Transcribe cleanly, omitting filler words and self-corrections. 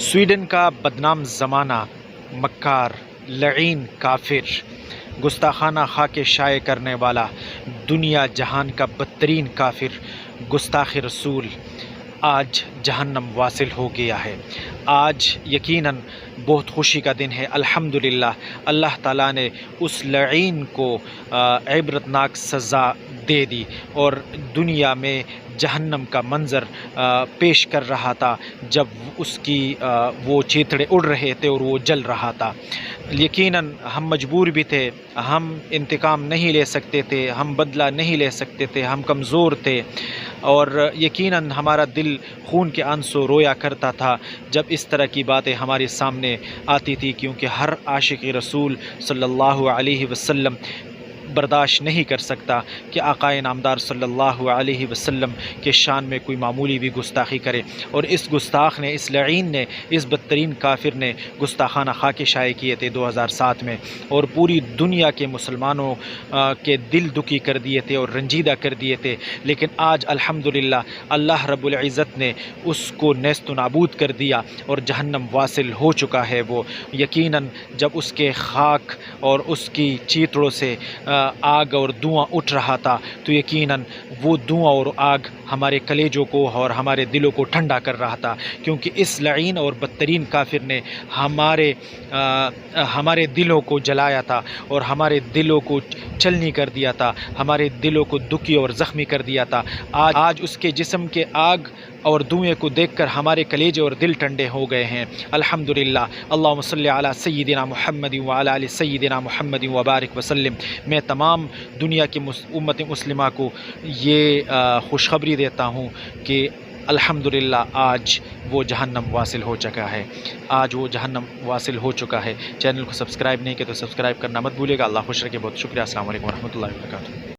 Sweden کا بدنام زمانہ، مکار، لعین کافر، گستاخانہ خاک شائع کرنے والا، دنیا جہان کا بدترین کافر، گستاخ رسول آج جہنم واصل ہو گیا ہے۔ آج یقیناً بہت خوشی کا دن ہے۔ الحمدللہ اللہ تعالیٰ نے اس لعین کو عبرتناک سزا دے دی اور دنیا میں جہنم کا منظر پیش کر رہا تھا جب اس کی وہ چیتڑے اڑ رہے تھے اور وہ جل رہا تھا۔ یقیناً ہم مجبور بھی تھے، ہم انتقام نہیں لے سکتے تھے، ہم بدلہ نہیں لے سکتے تھے، ہم کمزور تھے، اور یقیناً ہمارا دل خون کے آنسو رویا کرتا تھا جب اس طرح کی باتیں ہمارے سامنے آتی تھی، کیونکہ ہر عاشق رسول صلی اللہ علیہ وسلم برداشت نہیں کر سکتا کہ آقا نامدار صلی اللہ علیہ وسلم کے شان میں کوئی معمولی بھی گستاخی کرے، اور اس گستاخ نے، اس لعین نے، اس بدترین کافر نے گستاخانہ خاک شائع کیے تھے 2007 میں، اور پوری دنیا کے مسلمانوں کے دل دکھی کر دیے تھے اور رنجیدہ کر دیے تھے۔ لیکن آج الحمدللہ اللہ رب العزت نے اس کو نیست و نابود کر دیا اور جہنم واصل ہو چکا ہے وہ۔ یقیناً جب اس کے خاک اور اس کی چیتڑوں سے آگ اور دھواں اٹھ رہا تھا تو یقیناً وہ دھواں اور آگ ہمارے کلیجوں کو اور ہمارے دلوں کو ٹھنڈا کر رہا تھا، کیونکہ اس لعین اور بدترین کافر نے ہمارے دلوں کو جلایا تھا اور ہمارے دلوں کو چلنی کر دیا تھا، ہمارے دلوں کو دکھی اور زخمی کر دیا تھا۔ آج اس کے جسم کے آگ اور دھوئیں کو دیکھ کر ہمارے کلیجے اور دل ٹھنڈے ہو گئے ہیں۔ الحمدللہ، اللہم صلی علی سیدنا محمد وعلی آل سیدنا محمد وبارک وسلم۔ میں تمام دنیا کی امت مسلمہ کو یہ خوشخبری دیتا ہوں کہ الحمدللہ آج وہ جہنم واصل ہو چکا ہے، آج وہ جہنم واصل ہو چکا ہے۔ چینل کو سبسکرائب نہیں کیا تو سبسکرائب کرنا مت بھولیے گا۔ اللہ خوش رکھے، بہت شکریہ۔ السلام علیکم ورحمۃ اللہ وبرکاتہ۔